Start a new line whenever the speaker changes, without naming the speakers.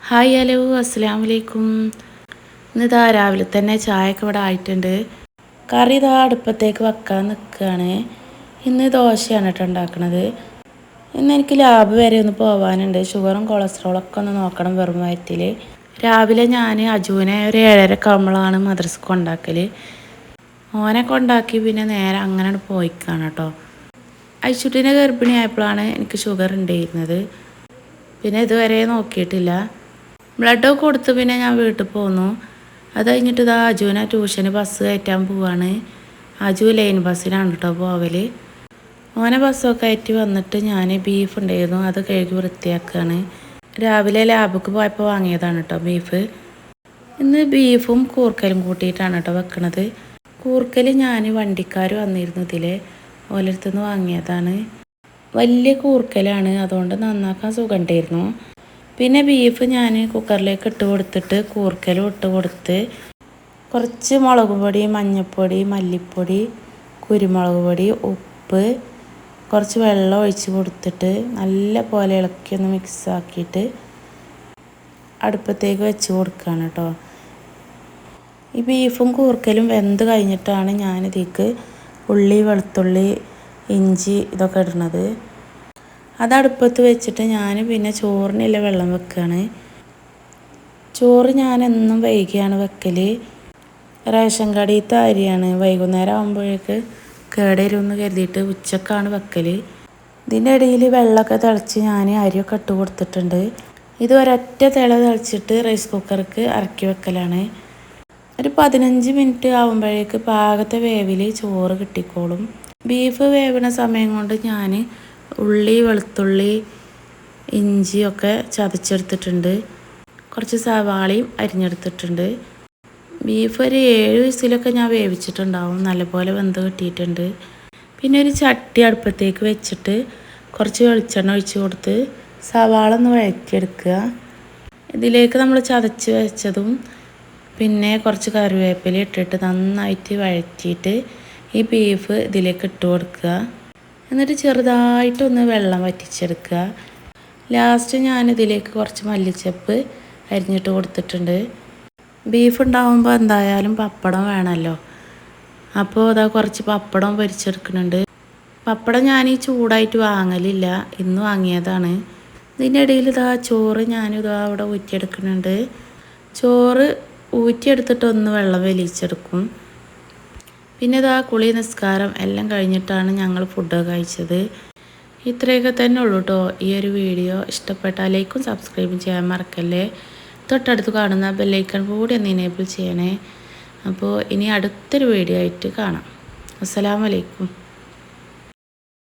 Hi hello അസ്സലാമു അലൈക്കും. ഇന്നിതാ രാവിലെ തന്നെ ചായയൊക്കെ ഇവിടെ ആയിട്ടുണ്ട്. കറി ഇതാ അടുപ്പത്തേക്ക് വെക്കാൻ നിൽക്കുകയാണ്. ഇന്ന് ദോശയാണ് കേട്ടോ ഉണ്ടാക്കണത്. ഇന്ന് എനിക്ക് ലാബ് വരെ ഒന്ന് പോകാനുണ്ട്. ഷുഗറും കൊളസ്ട്രോളൊക്കെ ഒന്ന് നോക്കണം വെറും വയറ്റിൽ. രാവിലെ ഞാൻ അജുവിനെ ഒരു 7:30 ആകുമ്പോഴാണ് മദ്രസക്ക് കൊണ്ടാക്കൽ. ഓനെ കൊണ്ടാക്കി പിന്നെ നേരെ അങ്ങനെ പോയിക്കാണ് കേട്ടോ. ഐശുട്ടിനെ ഗർഭിണിയായപ്പോഴാണ് എനിക്ക് ഷുഗർ ഉണ്ടായിരുന്നത്. പിന്നെ ഇതുവരെ നോക്കിയിട്ടില്ല. ബ്ലഡൊക്കെ കൊടുത്ത് പിന്നെ ഞാൻ വീട്ടിൽ പോന്നു. അത് കഴിഞ്ഞിട്ട് ഇതാ അജുവിനെ ട്യൂഷന് ബസ് കയറ്റാൻ പോവാണ്. അജു ലൈൻ ബസ്സിനാണ് കേട്ടോ പോവൽ. ഓനെ ബസ്സൊക്കെ കയറ്റി വന്നിട്ട് ഞാൻ ബീഫ് ഉണ്ടായിരുന്നു, അത് കഴുകി വൃത്തിയാക്കുകയാണ്. രാവിലെ ലാബിക്ക് പോയപ്പോൾ വാങ്ങിയതാണ് കേട്ടോ ബീഫ്. ഇന്ന് ബീഫും കൂർക്കലും കൂട്ടിയിട്ടാണ് കേട്ടോ വെക്കണത്. കൂർക്കൽ ഞാൻ വണ്ടിക്കാർ വന്നിരുന്നു ഇതിൽ ഓലടുത്തുനിന്ന് വാങ്ങിയതാണ്. വലിയ കൂർക്കലാണ്, അതുകൊണ്ട് നന്നാക്കാൻ സുഖമുണ്ടായിരുന്നു. പിന്നെ ബീഫ് ഞാൻ കുക്കറിലേക്ക് ഇട്ട് കൊടുത്തിട്ട് കൂർക്കലും ഇട്ട് കൊടുത്ത് കുറച്ച് മുളക് പൊടി, മഞ്ഞൾപ്പൊടി, മല്ലിപ്പൊടി, കുരുമുളക് പൊടി, ഉപ്പ്, കുറച്ച് വെള്ളം ഒഴിച്ച് കൊടുത്തിട്ട് നല്ല പോലെ ഇളക്കിയൊന്ന് മിക്സാക്കിയിട്ട് അടുപ്പത്തേക്ക് വെച്ച് കൊടുക്കുകയാണ് കേട്ടോ. ഈ ബീഫും കൂർക്കലും വെന്ത് കഴിഞ്ഞിട്ടാണ് ഞാനിതിലേക്ക് ഉള്ളി, വെളുത്തുള്ളി, ഇഞ്ചി ഇതൊക്കെ ഇടുന്നത്. അത് അടുപ്പത്ത് വെച്ചിട്ട് ഞാൻ പിന്നെ ചോറിനുള്ള വെള്ളം വെക്കുകയാണ്. ചോറ് ഞാൻ എന്നും വൈകിയാണ് വെക്കൽ. റേഷൻ കടയിലത്തെ അരിയാണ്, വൈകുന്നേരം ആകുമ്പോഴേക്ക് കേടരുമെന്ന് കരുതിയിട്ട് ഉച്ചക്കാണ് വെക്കൽ. ഇതിൻ്റെ ഇടയിൽ വെള്ളമൊക്കെ തിളച്ച് ഞാൻ അരിയൊക്കെ ഇട്ട് കൊടുത്തിട്ടുണ്ട്. ഇത് ഒരൊറ്റ തിള തിളച്ചിട്ട് റൈസ് കുക്കർക്ക് ഇറക്കി വെക്കലാണ്. ഒരു 15 മിനിറ്റ് ആകുമ്പോഴേക്ക് പാകത്തെ വേവിൽ ചോറ് കിട്ടിക്കോളും. ബീഫ് വേവണ സമയം കൊണ്ട് ഞാൻ ഉള്ളി, വെളുത്തുള്ളി, ഇഞ്ചിയൊക്കെ ചതച്ചെടുത്തിട്ടുണ്ട്. കുറച്ച് സവാളയും അരിഞ്ഞെടുത്തിട്ടുണ്ട്. ബീഫ് ഒരു 7 വിസിലൊക്കെ ഞാൻ വേവിച്ചിട്ടുണ്ടാവും. നല്ലപോലെ വെന്ത് കിട്ടിയിട്ടുണ്ട്. പിന്നെ ഒരു ചട്ടി അടുപ്പത്തേക്ക് വെച്ചിട്ട് കുറച്ച് വെളിച്ചെണ്ണ ഒഴിച്ച് കൊടുത്ത് സവാള ഒന്ന് വഴറ്റിയെടുക്കുക. ഇതിലേക്ക് നമ്മൾ ചതച്ച് വെച്ചതും പിന്നെ കുറച്ച് കറിവേപ്പില ഇട്ടിട്ട് നന്നായിട്ട് വഴറ്റിയിട്ട് ഈ ബീഫ് ഇതിലേക്ക് ഇട്ട് കൊടുക്കുക. എന്നിട്ട് ചെറുതായിട്ടൊന്ന് വെള്ളം വറ്റിച്ചെടുക്കുക. ലാസ്റ്റ് ഞാനിതിലേക്ക് കുറച്ച് മല്ലിച്ചപ്പ് അരിഞ്ഞിട്ട് കൊടുത്തിട്ടുണ്ട്. ബീഫ് ഉണ്ടാകുമ്പോൾ എന്തായാലും പപ്പടം വേണമല്ലോ. അപ്പോൾ അതാ കുറച്ച് പപ്പടം പൊരിച്ചെടുക്കുന്നുണ്ട്. പപ്പടം ഞാൻ ഈ ചൂടായിട്ട് വാങ്ങലില്ല, ഇന്ന് വാങ്ങിയതാണ്. ഇതിൻ്റെ ഇടയിൽ ഇതാ ചോറ് ഞാനിതാ അവിടെ ഊറ്റിയെടുക്കുന്നുണ്ട്. ചോറ് ഊറ്റിയെടുത്തിട്ട് ഒന്ന് വെള്ളം വലിച്ചെടുക്കും. പിന്നെ ഇതാ കുളി, നിസ്കാരം എല്ലാം കഴിഞ്ഞിട്ടാണ് ഞങ്ങൾ ഫുഡ് കഴിച്ചത്. ഇത്രയൊക്കെ തന്നെ ഉള്ളൂ കേട്ടോ. ഈ ഒരു വീഡിയോ ഇഷ്ടപ്പെട്ടാൽ ലൈക്കും സബ്സ്ക്രൈബും ചെയ്യാൻ മറക്കല്ലേ. തൊട്ടടുത്ത് കാണുന്ന ബെല്ലൈക്കൺ കൂടി ഒന്ന് എനേബിൾ ചെയ്യണേ. അപ്പോൾ ഇനി അടുത്തൊരു വീഡിയോ ആയിട്ട് കാണാം. അസ്സലാമു അലൈക്കും.